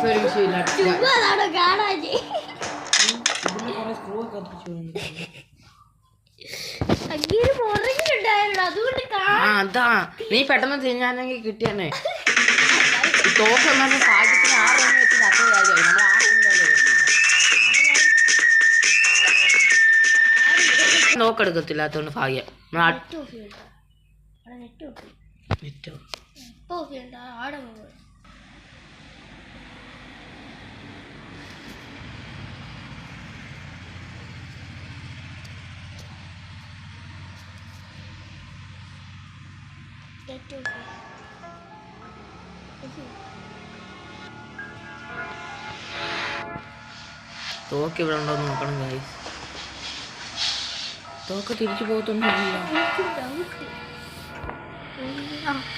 ഒരു വിഷയമില്ല. അതാ നീ പെട്ടെന്ന് തിരിഞ്ഞാണെങ്കിൽ കിട്ടിയെന്നെ. തോക്ക് ഭാഗ്യത്തിന് 6 റൺ വെച്ച് അത്ര കാര്യമായി. നമ്മൾ 6 നോക്കെടുക്കത്തില്ലാത്തോണ്ട് ഭാഗ്യം. തോക്ക് ഇവിടെ ഉണ്ടോ നോക്കണം ഗൈസ്. തോക്ക് തിരിച്ചു പോകത്തൊന്നുമില്ല.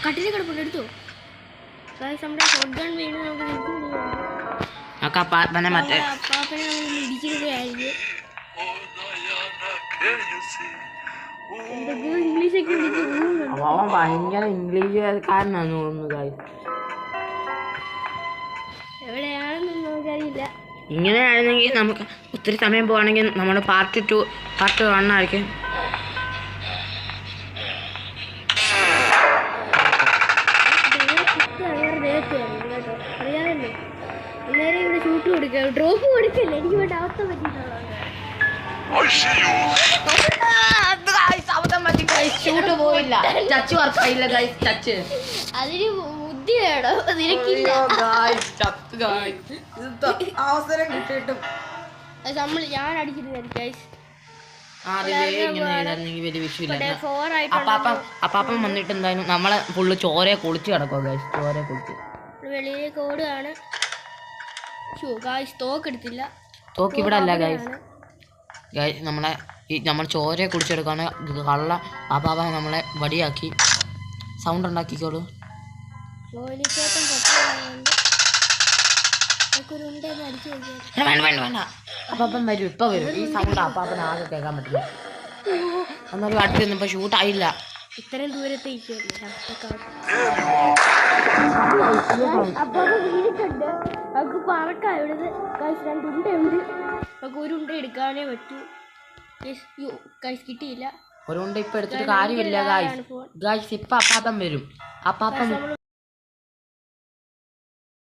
കട്ടില് കിടപ്പുണ്ട്, എടുത്തോ. നമ്മുടെ ഷോട്ട് ഗൺ വീണ് മറ്റേ അപ്പാപ്പനെ നമ്മൾ ഇടിക്കുകയായിരുന്നു. ഇംഗ്ലീഷൊക്കെ അവൻ ഭയങ്കര ഇംഗ്ലീഷുകാരനാന്ന് തോന്നുന്നു ഗൈസ്. എവിടെയാണെന്നൊന്നും നമുക്കറിയില്ല. ഇങ്ങനെയായിരുന്നെങ്കിൽ നമുക്ക് ഒത്തിരി സമയം പോവാണെങ്കിൽ നമ്മൾ പാർട്ട് 2 പാർട്ട് 1 ആയിരിക്കും. അറിയാമല്ലോ, എല്ലാവരും ഇവിടെ ഷൂട്ട് കൊടുക്കുക, ഡ്രോപ്പ് കൊടുക്കില്ല. എനിക്ക് വേണ്ട അവസ്ഥ പറ്റിയിട്ടുള്ളത്. പോയില്ല, ടച്ച് വർക്കായില്ല ഗൈസ്. ടച്ച് അതിന് ബുദ്ധി വേണം, നിനക്കില്ല. അവസരം കിട്ടിയിട്ടും ഞാൻ അടിക്കുന്നത് ഗൈസ്. അപ്പാപ്പൻ വന്നിട്ട് എന്തായാലും നമ്മളെ ഫുള്ള് ചോരയെ കുളിച്ച് കിടക്കുക ഗൈസ്. ചോരയെ കുളിച്ച് വെളിയിലേക്ക് ഓടുകയാണ്. തോക്കെടുത്തില്ല. തോക്ക് ഇവിടെ അല്ല ഗൈസ്. ഗൈസ് നമ്മൾ ചോരയെ കുടിച്ചെടുക്കാണ്. കള്ള അപ്പാപ്പ നമ്മളെ വടിയാക്കി സൗണ്ട് ഉണ്ടാക്കിക്കോളൂ. വേണ്ട അപ്പാപ്പൻ വരും, ഇപ്പൊ വരും. ഈ സൗണ്ട് അപ്പാപ്പൻ ആകെ കേൾക്കാൻ പറ്റില്ല. എന്നാലും അടുത്ത് നിന്നപ്പോ ഷൂട്ടായില്ല. ഇത്രയും ദൂരത്തേക്ക് പറക്കാവിടുന്ന് രണ്ടുണ്ടയുണ്ട്. നമുക്ക് ഒരു ഉണ്ട എടുക്കാനേ പറ്റൂ. കിട്ടിയില്ല. ഒരു ഉണ്ട ഇപ്പൊ എടുത്തിട്ട് കാര്യമില്ല ഗായ്സ്. ഇപ്പൊ അപ്പാപ്പൻ വരും. അപ്പാപ്പൻ